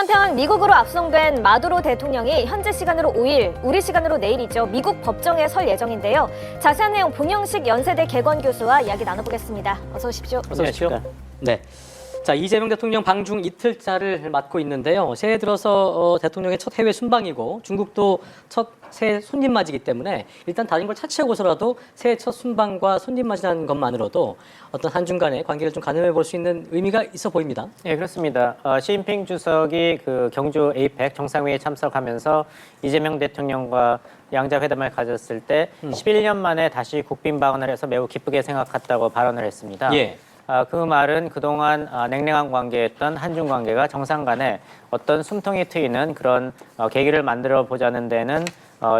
한편 미국으로 압송된 마두로 대통령이 현지 시간으로 5일, 우리 시간으로 내일이죠. 미국 법정에 설 예정인데요. 자세한 내용 봉영식 연세대 개건 교수와 이야기 나눠보겠습니다. 어서 오십시오. 어서 오십시오. 네. 자, 이재명 대통령 방중 이틀차를 맞고 있는데요. 새해 들어서 대통령의 첫 해외 순방이고 중국도 첫 새해 손님 맞이기 때문에 일단 다른 걸 차치하고서라도 새해 첫 순방과 손님 맞이라는 것만으로도 어떤 한중 간의 관계를 좀 가늠해 볼 수 있는 의미가 있어 보입니다. 네, 그렇습니다. 시진핑 주석이 그 경주 에이펙 정상회의에 참석하면서 이재명 대통령과 양자회담을 가졌을 때 11년 만에 다시 국빈 방문을 해서 매우 기쁘게 생각했다고 발언을 했습니다. 예. 그 말은 그동안 냉랭한 관계였던 한중 관계가 정상 간에 어떤 숨통이 트이는 그런 계기를 만들어 보자는 데는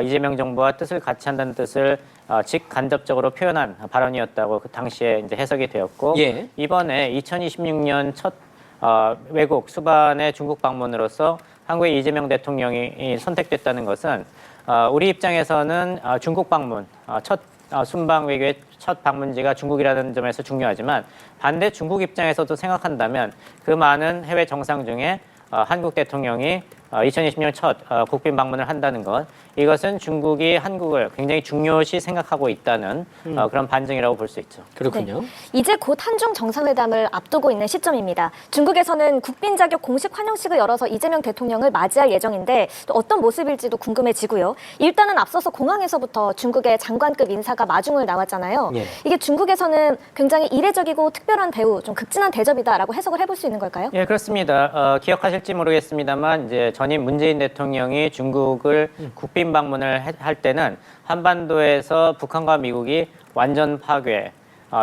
이재명 정부와 뜻을 같이 한다는 뜻을 직간접적으로 표현한 발언이었다고 그 당시에 이제 해석이 되었고 예. 이번에 2026년 첫 외국 수반의 중국 방문으로서 한국의 이재명 대통령이 선택됐다는 것은 우리 입장에서는 중국 방문 첫 순방 외교의 첫 방문지가 중국이라는 점에서 중요하지만 반대 중국 입장에서도 생각한다면 그 많은 해외 정상 중에 한국 대통령이 2020년 첫 국빈 방문을 한다는 것, 이것은 중국이 한국을 굉장히 중요시 생각하고 있다는 그런 반증이라고 볼 수 있죠. 그렇군요. 네. 이제 곧 한중 정상회담을 앞두고 있는 시점입니다. 중국에서는 국빈 자격 공식 환영식을 열어서 이재명 대통령을 맞이할 예정인데 또 어떤 모습일지도 궁금해지고요. 일단은 앞서서 공항에서부터 중국의 장관급 인사가 마중을 나왔잖아요. 예. 이게 중국에서는 굉장히 이례적이고 특별한 대우, 좀 극진한 대접이다라고 해석을 해볼 수 있는 걸까요? 예, 그렇습니다. 기억하실지 모르겠습니다만 이제 전임 문재인 대통령이 중국을 국빈 방문을 할 때는 한반도에서 북한과 미국이 완전 파괴,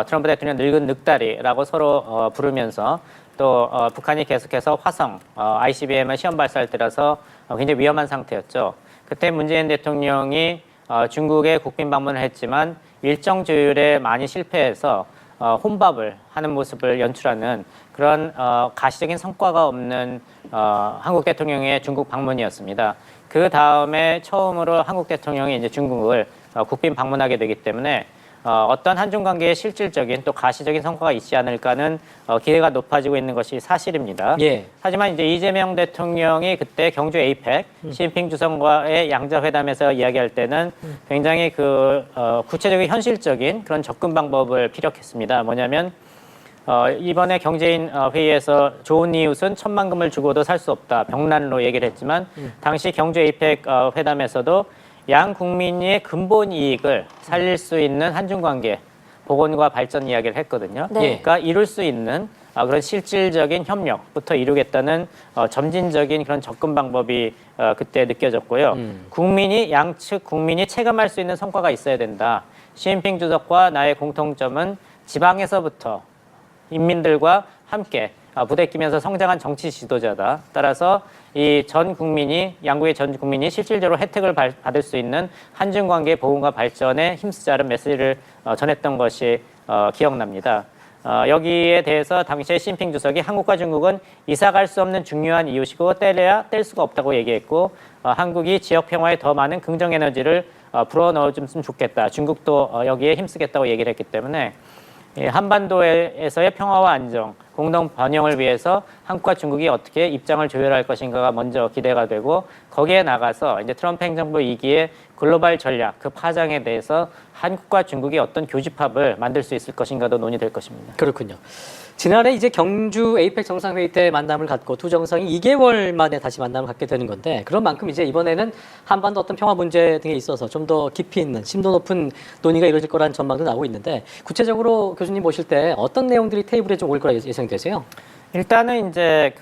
트럼프 대통령 늙은 늑다리라고 서로 부르면서 또 북한이 계속해서 화성, ICBM을 시험 발사할 때라서 굉장히 위험한 상태였죠. 그때 문재인 대통령이 중국에 국빈 방문을 했지만 일정 조율에 많이 실패해서 혼밥을 하는 모습을 연출하는 그런 가시적인 성과가 없는 한국 대통령의 중국 방문이었습니다. 그 다음에 처음으로 한국 대통령이 이제 중국을 국빈 방문하게 되기 때문에 어떤 한중 관계에 실질적인 또 가시적인 성과가 있지 않을까는 기대가 높아지고 있는 것이 사실입니다. 예. 하지만 이제 이재명 대통령이 그때 경주 에이펙 시진핑 주석과의 양자회담에서 이야기할 때는 굉장히 구체적인 현실적인 그런 접근 방법을 피력했습니다. 뭐냐면 이번에 경제인 회의에서 좋은 이웃은 천만금을 주고도 살 수 없다. 병난로 얘기를 했지만 당시 경주 에이펙 회담에서도 양 국민의 근본 이익을 살릴 수 있는 한중 관계 복원과 발전 이야기를 했거든요. 네. 그러니까 이룰 수 있는 그런 실질적인 협력부터 이루겠다는 점진적인 그런 접근 방법이 그때 느껴졌고요. 양측 국민이 체감할 수 있는 성과가 있어야 된다. 시진핑 주석과 나의 공통점은 지방에서부터 인민들과 함께 부대끼면서 성장한 정치 지도자다. 따라서 이 전 국민이 양국의 전 국민이 실질적으로 혜택을 받을 수 있는 한중 관계 보훈과 발전에 힘쓰자는 메시지를 전했던 것이 기억납니다. 여기에 대해서 당시에 시진핑 주석이 한국과 중국은 이사갈 수 없는 중요한 이웃이고 떼려야 뗄 수가 없다고 얘기했고 한국이 지역 평화에 더 많은 긍정 에너지를 불어넣어줬으면 좋겠다. 중국도 여기에 힘쓰겠다고 얘기를 했기 때문에 한반도에서의 평화와 안정, 공동 번영을 위해서 한국과 중국이 어떻게 입장을 조율할 것인가가 먼저 기대가 되고 거기에 나가서 이제 트럼프 행정부 2기의 글로벌 전략, 그 파장에 대해서 한국과 중국이 어떤 교집합을 만들 수 있을 것인가도 논의될 것입니다. 그렇군요. 지난해 이제 경주 에이펙 정상회의 때 만남을 갖고 두 정상이 2개월 만에 다시 만남을 갖게 되는 건데 그런 만큼 이제 이번에는 한반도 어떤 평화 문제 등에 있어서 좀 더 깊이 있는 심도 높은 논의가 이루어질 거라는 전망도 나오고 있는데 구체적으로 교수님 모실 때 어떤 내용들이 테이블에 좀 올 거라 예상되세요? 일단은 이제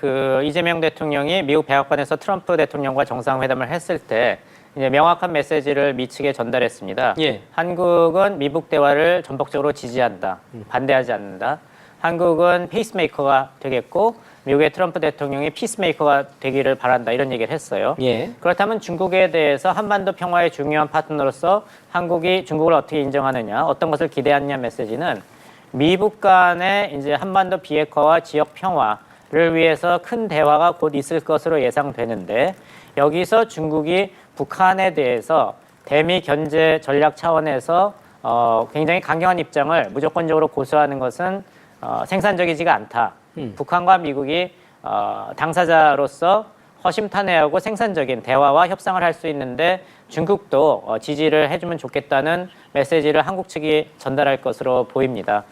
이재명 대통령이 미국 백악관에서 트럼프 대통령과 정상회담을 했을 때 이제 명확한 메시지를 미측에 전달했습니다. 예. 한국은 미국 대화를 전폭적으로 지지한다. 반대하지 않는다. 한국은 페이스메이커가 되겠고 미국의 트럼프 대통령이 피스메이커가 되기를 바란다. 이런 얘기를 했어요. 예. 그렇다면 중국에 대해서 한반도 평화의 중요한 파트너로서 한국이 중국을 어떻게 인정하느냐, 어떤 것을 기대하느냐 메시지는 미국 간의 이제 한반도 비핵화와 지역 평화를 위해서 큰 대화가 곧 있을 것으로 예상되는데 여기서 중국이 북한에 대해서 대미 견제 전략 차원에서 굉장히 강경한 입장을 무조건적으로 고수하는 것은 생산적이지가 않다. 북한과 미국이 당사자로서 허심탄회하고 생산적인 대화와 협상을 할 수 있는데 중국도 지지를 해주면 좋겠다는 메시지를 한국 측이 전달할 것으로 보입니다.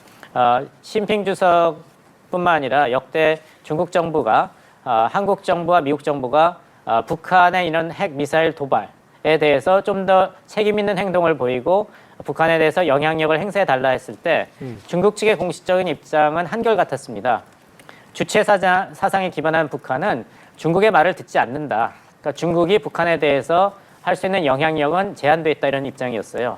시진핑 주석뿐만 아니라 역대 중국 정부가 한국 정부와 미국 정부가 북한의 이런 핵 미사일 도발에 대해서 좀 더 책임 있는 행동을 보이고 북한에 대해서 영향력을 행사해 달라 했을 때 중국 측의 공식적인 입장은 한결같았습니다. 주체 사상에 기반한 북한은 중국의 말을 듣지 않는다. 그러니까 중국이 북한에 대해서 할 수 있는 영향력은 제한돼 있다 이런 입장이었어요.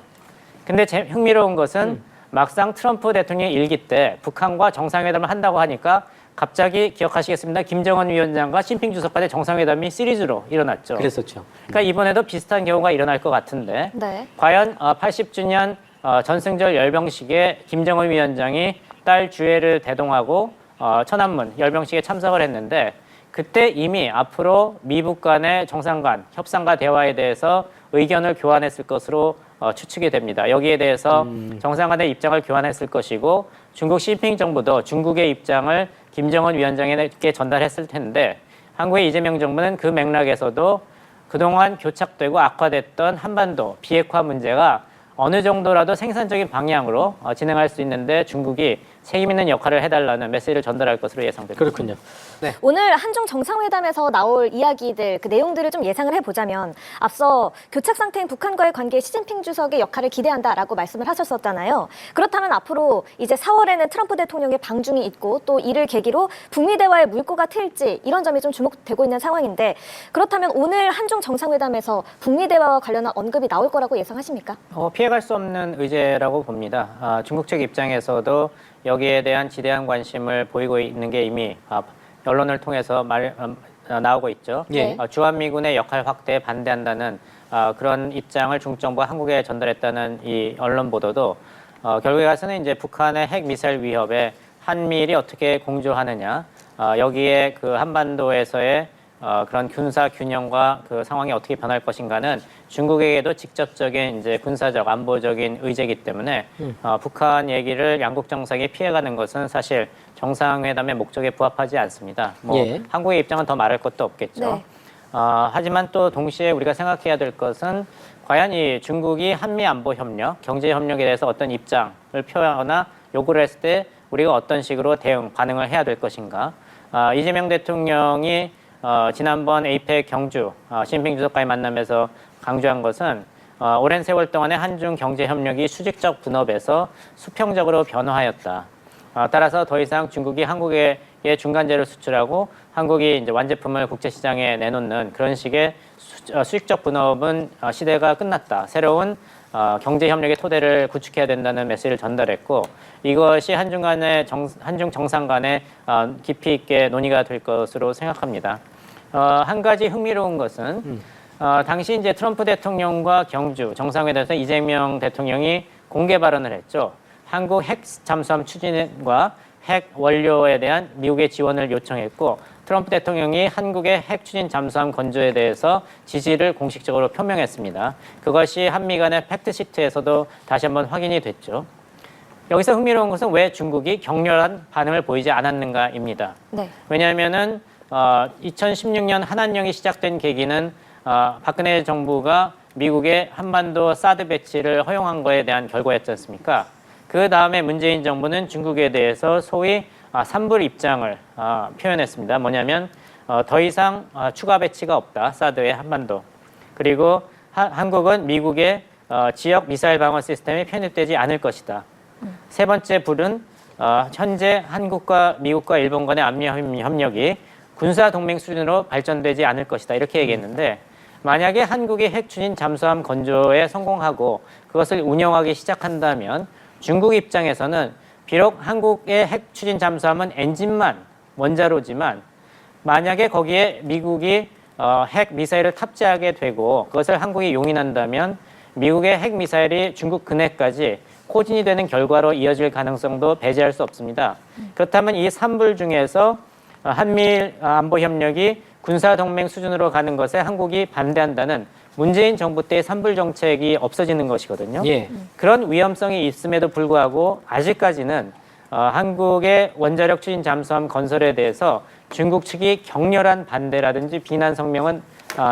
근데 흥미로운 것은 막상 트럼프 대통령의 일기 때 북한과 정상회담을 한다고 하니까 갑자기 기억하시겠습니다. 김정은 위원장과 시진핑 주석 간의 정상회담이 시리즈로 일어났죠. 그랬었죠. 그러니까 이번에도 비슷한 경우가 일어날 것 같은데 네. 과연 80주년 전승절 열병식에 김정은 위원장이 딸 주애를 대동하고 천안문 열병식에 참석을 했는데 그때 이미 앞으로 미북 간의 정상 간 협상과 대화에 대해서 의견을 교환했을 것으로 추측이 됩니다. 여기에 대해서 정상 간의 입장을 교환했을 것이고 중국 시진핑 정부도 중국의 입장을 김정은 위원장에게 전달했을 텐데 한국의 이재명 정부는 그 맥락에서도 그동안 교착되고 악화됐던 한반도 비핵화 문제가 어느 정도라도 생산적인 방향으로 진행할 수 있는데 중국이 책임 있는 역할을 해달라는 메시지를 전달할 것으로 예상됩니다. 그렇군요. 오늘 한중 정상회담에서 나올 이야기들, 그 내용들을 좀 예상을 해보자면 앞서 교착 상태인 북한과의 관계에 시진핑 주석의 역할을 기대한다라고 말씀을 하셨었잖아요. 그렇다면 앞으로 이제 4월에는 트럼프 대통령의 방중이 있고 또 이를 계기로 북미 대화의 물꼬가 트일지 이런 점이 좀 주목되고 있는 상황인데 그렇다면 오늘 한중 정상회담에서 북미 대화와 관련한 언급이 나올 거라고 예상하십니까? 피해갈 수 없는 의제라고 봅니다. 중국 측 입장에서도 여기에 대한 지대한 관심을 보이고 있는 게 이미 언론을 통해서 나오고 있죠. 예. 주한미군의 역할 확대에 반대한다는 그런 입장을 중국 정부가 한국에 전달했다는 이 언론 보도도 결국에 가서는 이제 북한의 핵 미사일 위협에 한미일이 어떻게 공조하느냐, 여기에 그 한반도에서의 그런 군사 균형과 그 상황이 어떻게 변할 것인가는 중국에게도 직접적인 이제 군사적 안보적인 의제이기 때문에 북한 얘기를 양국 정상이 피해가는 것은 사실 정상회담의 목적에 부합하지 않습니다. 예. 한국의 입장은 더 말할 것도 없겠죠. 네. 하지만 또 동시에 우리가 생각해야 될 것은 과연 이 중국이 한미 안보 협력, 경제 협력에 대해서 어떤 입장을 표하거나 요구를 했을 때 우리가 어떤 식으로 반응을 해야 될 것인가. 이재명 대통령이 지난번 에이펙 경주 시진핑 주석과의 만남에서 강조한 것은 오랜 세월 동안의 한중 경제 협력이 수직적 분업에서 수평적으로 변화하였다. 따라서 더 이상 중국이 한국에 중간재를 수출하고 한국이 이제 완제품을 국제시장에 내놓는 그런 식의 수직적 분업은 시대가 끝났다. 새로운 경제 협력의 토대를 구축해야 된다는 메시지를 전달했고 이것이 한중 정상 간의 깊이 있게 논의가 될 것으로 생각합니다. 한 가지 흥미로운 것은 당시 이제 트럼프 대통령과 경주 정상회담에서 이재명 대통령이 공개 발언을 했죠. 한국 핵 잠수함 추진과 핵 원료에 대한 미국의 지원을 요청했고 트럼프 대통령이 한국의 핵 추진 잠수함 건조에 대해서 지지를 공식적으로 표명했습니다. 그것이 한미 간의 팩트시트에서도 다시 한번 확인이 됐죠. 여기서 흥미로운 것은 왜 중국이 격렬한 반응을 보이지 않았는가입니다. 네. 왜냐하면은 2016년 한한령이 시작된 계기는 박근혜 정부가 미국의 한반도 사드 배치를 허용한 거에 대한 결과였지 않습니까? 그 다음에 문재인 정부는 중국에 대해서 소위 산불 입장을 표현했습니다. 뭐냐면 더 이상 추가 배치가 없다. 사드의 한반도. 그리고 한국은 미국의 지역 미사일 방어 시스템에 편입되지 않을 것이다. 세 번째 불은 현재 한국과 미국과 일본 간의 안미 협력이 군사 동맹 수준으로 발전되지 않을 것이다. 이렇게 얘기했는데 만약에 한국이 핵 추진 잠수함 건조에 성공하고 그것을 운영하기 시작한다면 중국 입장에서는 비록 한국의 핵 추진 잠수함은 엔진만 원자로지만 만약에 거기에 미국이 핵 미사일을 탑재하게 되고 그것을 한국이 용인한다면 미국의 핵 미사일이 중국 근해까지 포진이 되는 결과로 이어질 가능성도 배제할 수 없습니다. 그렇다면 이 3불 중에서 한미일 안보 협력이 군사동맹 수준으로 가는 것에 한국이 반대한다는 문재인 정부 때의 3불 정책이 없어지는 것이거든요. 예. 그런 위험성이 있음에도 불구하고 아직까지는 한국의 원자력 추진 잠수함 건설에 대해서 중국 측이 격렬한 반대라든지 비난 성명은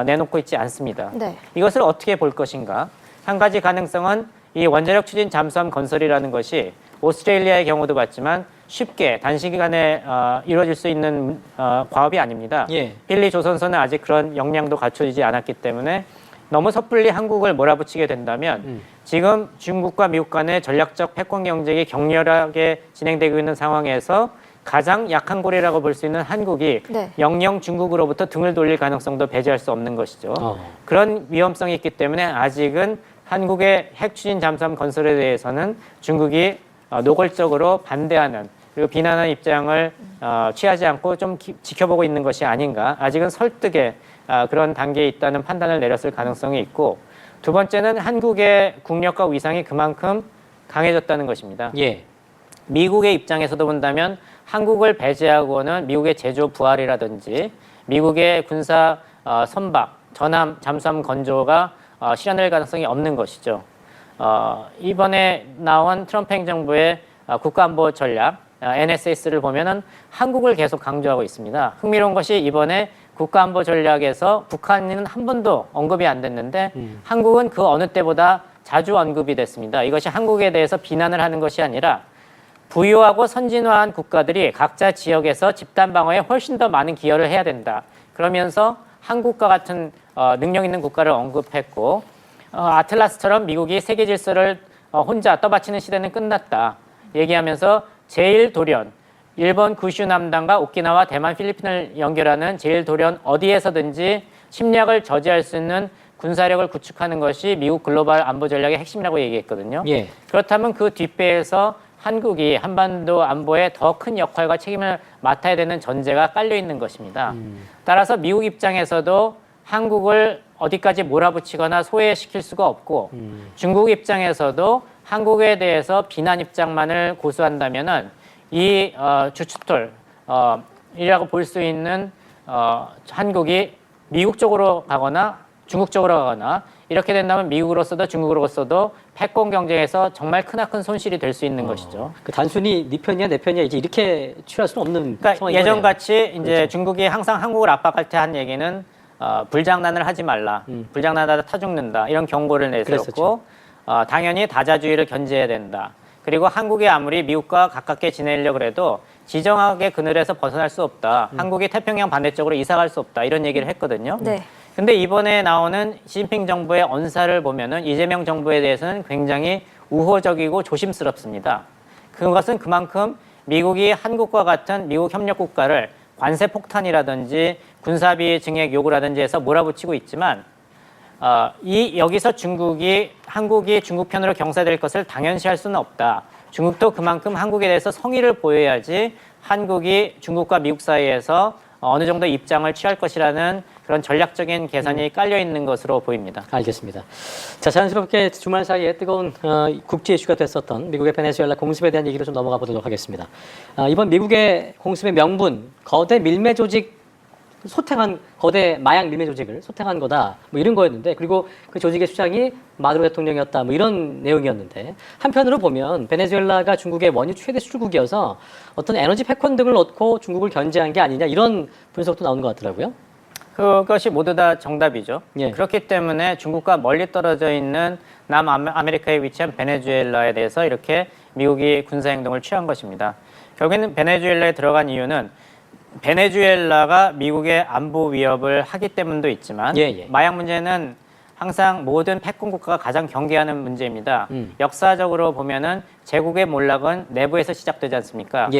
내놓고 있지 않습니다. 네. 이것을 어떻게 볼 것인가? 한 가지 가능성은 이 원자력 추진 잠수함 건설이라는 것이 오스트레일리아의 경우도 봤지만 쉽게 단시간에 이루어질 수 있는 과업이 아닙니다. 예. 필리 조선소는 아직 그런 역량도 갖춰지지 않았기 때문에 너무 섣불리 한국을 몰아붙이게 된다면 지금 중국과 미국 간의 전략적 패권 경쟁이 격렬하게 진행되고 있는 상황에서 가장 약한 고리라고 볼 수 있는 한국이 네. 영영 중국으로부터 등을 돌릴 가능성도 배제할 수 없는 것이죠. 그런 위험성이 있기 때문에 아직은 한국의 핵 추진 잠수함 건설에 대해서는 중국이 노골적으로 반대하는 그리고 비난하는 입장을 취하지 않고 좀 지켜보고 있는 것이 아닌가. 아직은 설득의 그런 단계에 있다는 판단을 내렸을 가능성이 있고, 두 번째는 한국의 국력과 위상이 그만큼 강해졌다는 것입니다. 예. 미국의 입장에서도 본다면 한국을 배제하고는 미국의 제조 부활이라든지 미국의 군사 선박, 전함, 잠수함 건조가 실현될 가능성이 없는 것이죠. 이번에 나온 트럼프 행정부의 국가안보 전략 NSS를 보면은 한국을 계속 강조하고 있습니다. 흥미로운 것이 이번에 국가안보 전략에서 북한은 한 번도 언급이 안 됐는데 한국은 그 어느 때보다 자주 언급이 됐습니다. 이것이 한국에 대해서 비난을 하는 것이 아니라 부유하고 선진화한 국가들이 각자 지역에서 집단 방어에 훨씬 더 많은 기여를 해야 된다. 그러면서 한국과 같은 능력 있는 국가를 언급했고, 아틀라스처럼 미국이 세계 질서를 혼자 떠받치는 시대는 끝났다 얘기하면서 제1도련, 일본 구슈 남단과 오키나와 대만 필리핀을 연결하는 제1도련 어디에서든지 침략을 저지할 수 있는 군사력을 구축하는 것이 미국 글로벌 안보 전략의 핵심이라고 얘기했거든요. 예. 그렇다면 그 뒷배에서 한국이 한반도 안보에 더 큰 역할과 책임을 맡아야 되는 전제가 깔려 있는 것입니다. 따라서 미국 입장에서도 한국을 어디까지 몰아붙이거나 소외시킬 수가 없고, 중국 입장에서도 한국에 대해서 비난 입장만을 고수한다면은 이 주춧돌이라고 볼 수 있는 한국이 미국 쪽으로 가거나 중국 쪽으로 가거나 이렇게 된다면 미국으로서도 중국으로서도 패권 경쟁에서 정말 크나큰 손실이 될 수 있는 것이죠. 그 단순히 네 편이야 내 편이야 이제 이렇게 취할 수는 없는 그러니까 상황인 예전 거네요. 같이 이제 그렇죠. 중국이 항상 한국을 압박할 때 한 얘기는 불장난을 하지 말라, 불장난하다 타 죽는다 이런 경고를 내세웠고, 당연히 다자주의를 견제해야 된다. 그리고 한국이 아무리 미국과 가깝게 지내려고 해도 지정학의 그늘에서 벗어날 수 없다. 한국이 태평양 반대쪽으로 이사갈 수 없다. 이런 얘기를 했거든요. 네. 근데 이번에 나오는 시진핑 정부의 언사를 보면은 이재명 정부에 대해서는 굉장히 우호적이고 조심스럽습니다. 그것은 그만큼 미국이 한국과 같은 미국 협력 국가를 관세 폭탄이라든지 군사비 증액 요구라든지 해서 몰아붙이고 있지만, 여기서 한국이 중국 편으로 경사될 것을 당연시할 수는 없다. 중국도 그만큼 한국에 대해서 성의를 보여야지 한국이 중국과 미국 사이에서 어느 정도 입장을 취할 것이라는 그런 전략적인 계산이 깔려 있는 것으로 보입니다. 알겠습니다. 자, 자연스럽게 주말 사이에 뜨거운 국제 이슈가 됐었던 미국의 베네수엘라 공습에 대한 얘기로 좀 넘어가 보도록 하겠습니다. 이번 미국의 공습의 명분, 거대 밀매 조직 소탕한 거대 마약 밀매 조직을 소탕한 거다 뭐 이런 거였는데, 그리고 그 조직의 수장이 마두로 대통령이었다 뭐 이런 내용이었는데, 한편으로 보면 베네수엘라가 중국의 원유 최대 수출국이어서 어떤 에너지 패권 등을 얻고 중국을 견제한 게 아니냐 이런 분석도 나오는 것 같더라고요. 그것이 모두 다 정답이죠. 예. 그렇기 때문에 중국과 멀리 떨어져 있는 남아메리카에 위치한 베네수엘라에 대해서 이렇게 미국이 군사행동을 취한 것입니다. 결국에는 베네수엘라에 들어간 이유는 베네수엘라가 미국의 안보 위협을 하기 때문도 있지만, 마약 문제는 항상 모든 패권 국가가 가장 경계하는 문제입니다. 역사적으로 보면은 제국의 몰락은 내부에서 시작되지 않습니까?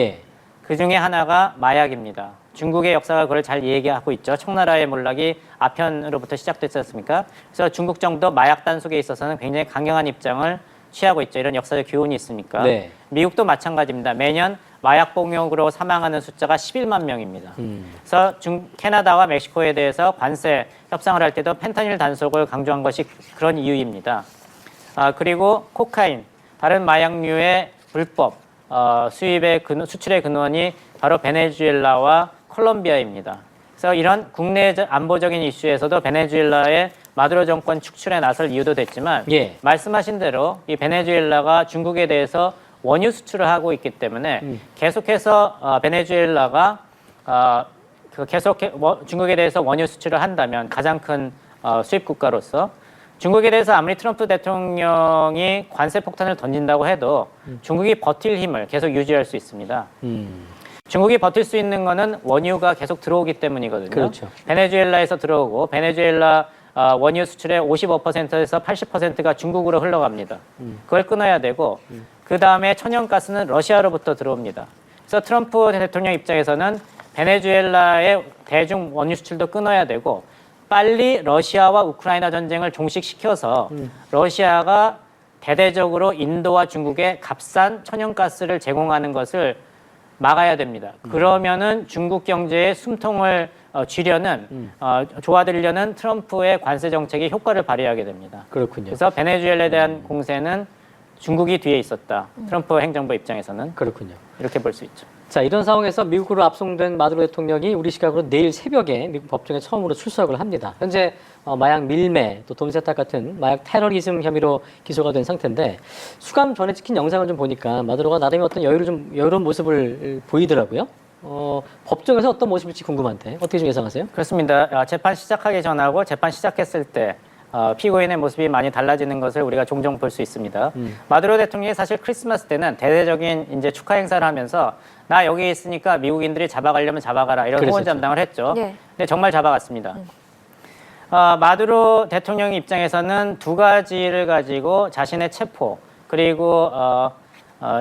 그 중에 하나가 마약입니다. 중국의 역사가 그걸 잘 얘기하고 있죠. 청나라의 몰락이 아편으로부터 시작됐지 않습니까? 그래서 중국 정도 마약 단속에 있어서는 굉장히 강경한 입장을 취하고 있죠. 이런 역사적 교훈이 있으니까. 네. 미국도 마찬가지입니다. 매년 마약 복용으로 사망하는 숫자가 11만 명입니다. 그래서 캐나다와 멕시코에 대해서 관세 협상을 할 때도 펜타닐 단속을 강조한 것이 그런 이유입니다. 그리고 코카인, 다른 마약류의 불법 수출의 근원이 바로 베네수엘라와 콜롬비아입니다. 그래서 이런 국내 안보적인 이슈에서도 베네수엘라의 마두로 정권 축출에 나설 이유도 됐지만, 말씀하신 대로 이 베네수엘라가 중국에 대해서 원유 수출을 하고 있기 때문에 계속해서 베네수엘라가 계속 중국에 대해서 원유 수출을 한다면 가장 큰 수입 국가로서 중국에 대해서 아무리 트럼프 대통령이 관세 폭탄을 던진다고 해도 중국이 버틸 힘을 계속 유지할 수 있습니다. 중국이 버틸 수 있는 거는 원유가 계속 들어오기 때문이거든요. 그렇죠. 베네수엘라에서 들어오고 베네수엘라 원유 수출의 55%에서 80%가 중국으로 흘러갑니다. 그걸 끊어야 되고 그 다음에 천연가스는 러시아로부터 들어옵니다. 그래서 트럼프 대통령 입장에서는 베네수엘라의 대중 원유 수출도 끊어야 되고 빨리 러시아와 우크라이나 전쟁을 종식시켜서 러시아가 대대적으로 인도와 중국에 값싼 천연가스를 제공하는 것을 막아야 됩니다. 그러면은 중국 경제의 숨통을 쥐려는 조아들려는 트럼프의 관세 정책이 효과를 발휘하게 됩니다. 그렇군요. 그래서 베네수엘라에 대한 공세는 중국이 뒤에 있었다. 트럼프 행정부 입장에서는 그렇군요. 이렇게 볼 수 있죠. 자, 이런 상황에서 미국으로 압송된 마두로 대통령이 우리 시각으로 내일 새벽에 미국 법정에 처음으로 출석을 합니다. 현재 마약 밀매, 또 돈 세탁 같은 마약 테러리즘 혐의로 기소가 된 상태인데 수감 전에 찍힌 영상을 좀 보니까 마두로가 나름의 어떤 여유로운 모습을 보이더라고요. 법정에서 어떤 모습일지 궁금한데 어떻게 좀 예상하세요? 그렇습니다. 재판 시작하기 전하고 재판 시작했을 때 피고인의 모습이 많이 달라지는 것을 우리가 종종 볼 수 있습니다. 마두로 대통령이 사실 크리스마스 때는 대대적인 이제 축하 행사를 하면서 나 여기 있으니까 미국인들이 잡아가려면 잡아가라 이런 후원 담당을 했죠. 네. 근데 정말 잡아갔습니다. 마두로 대통령 입장에서는 두 가지를 가지고 자신의 체포 그리고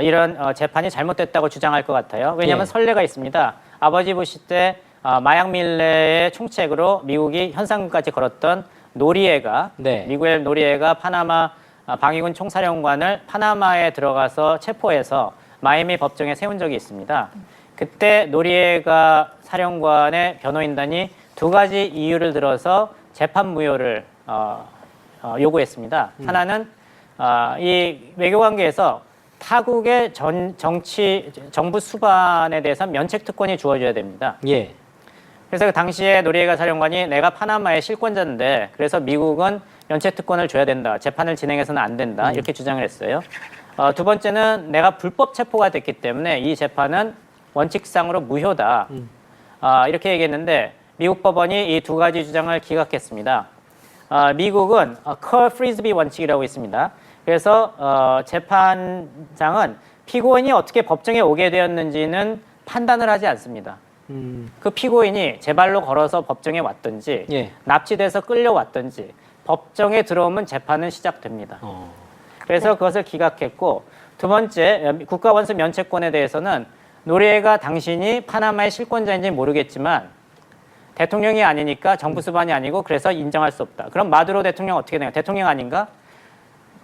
이런 재판이 잘못됐다고 주장할 것 같아요. 왜냐하면 예. 선례가 있습니다. 아버지 부시 때 마약 밀레의 총책으로 미국이 현상금까지 걸었던 노리에가 네. 미국의 노리에가 파나마 방위군 총사령관을 파나마에 들어가서 체포해서 마이애미 법정에 세운 적이 있습니다. 그때 노리에가 사령관의 변호인단이 두 가지 이유를 들어서 재판 무효를 요구했습니다. 하나는 이 외교관계에서 타국의 정부 수반에 대해서 면책 특권이 주어져야 됩니다. 예. 그래서 그 당시에 노리에가 사령관이 내가 파나마의 실권자인데 그래서 미국은 면책 특권을 줘야 된다. 재판을 진행해서는 안 된다. 이렇게 주장을 했어요. 두 번째는 내가 불법 체포가 됐기 때문에 이 재판은 원칙상으로 무효다. 이렇게 얘기했는데 미국 법원이 이 두 가지 주장을 기각했습니다. 미국은 커 프리즈비 원칙이라고 있습니다. 그래서 재판장은 피고인이 어떻게 법정에 오게 되었는지는 판단을 하지 않습니다. 그 피고인이 제 발로 걸어서 법정에 왔든지 예. 납치돼서 끌려왔든지 법정에 들어오면 재판은 시작됩니다. 그래서 그것을 기각했고 두 번째 국가원수 면책권에 대해서는 노리에가 당신이 파나마의 실권자인지 모르겠지만 대통령이 아니니까 정부 수반이 아니고 그래서 인정할 수 없다. 그럼 마두로 대통령 어떻게 되나요? 대통령 아닌가?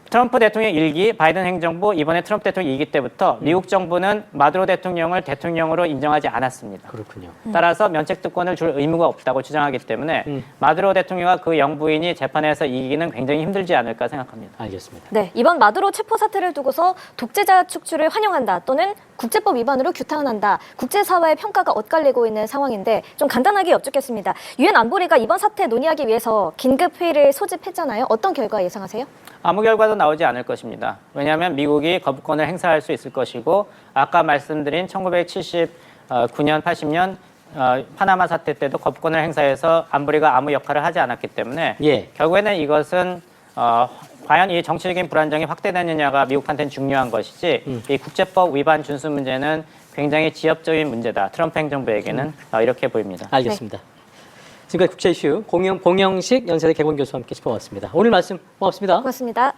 트럼프 대통령 1기, 바이든 행정부, 이번에 트럼프 대통령 2기 때부터 미국 정부는 마두로 대통령을 대통령으로 인정하지 않았습니다. 그렇군요. 따라서 면책특권을 줄 의무가 없다고 주장하기 때문에 마두로 대통령과 그 영부인이 재판에서 이기기는 굉장히 힘들지 않을까 생각합니다. 알겠습니다. 네, 이번 마두로 체포 사태를 두고서 독재자 축출을 환영한다 또는 국제법 위반으로 규탄한다. 국제사회의 평가가 엇갈리고 있는 상황인데 좀 간단하게 여쭙겠습니다. 유엔 안보리가 이번 사태 논의하기 위해서 긴급 회의를 소집했잖아요. 어떤 결과 예상하세요? 아무 결과도 나오지 않을 것입니다. 왜냐하면 미국이 거부권을 행사할 수 있을 것이고 아까 말씀드린 1979년, 80년 파나마 사태 때도 거부권을 행사해서 안보리가 아무 역할을 하지 않았기 때문에 예. 결국에는 이것은 과연 이 정치적인 불안정이 확대되느냐가 미국한테는 중요한 것이지 이 국제법 위반 준수 문제는 굉장히 지엽적인 문제다. 트럼프 행정부에게는 이렇게 보입니다. 알겠습니다. 지금까지 국제 이슈 봉영식 연세대 개공교수와 함께 짚어봤습니다. 오늘 말씀 고맙습니다. 고맙습니다.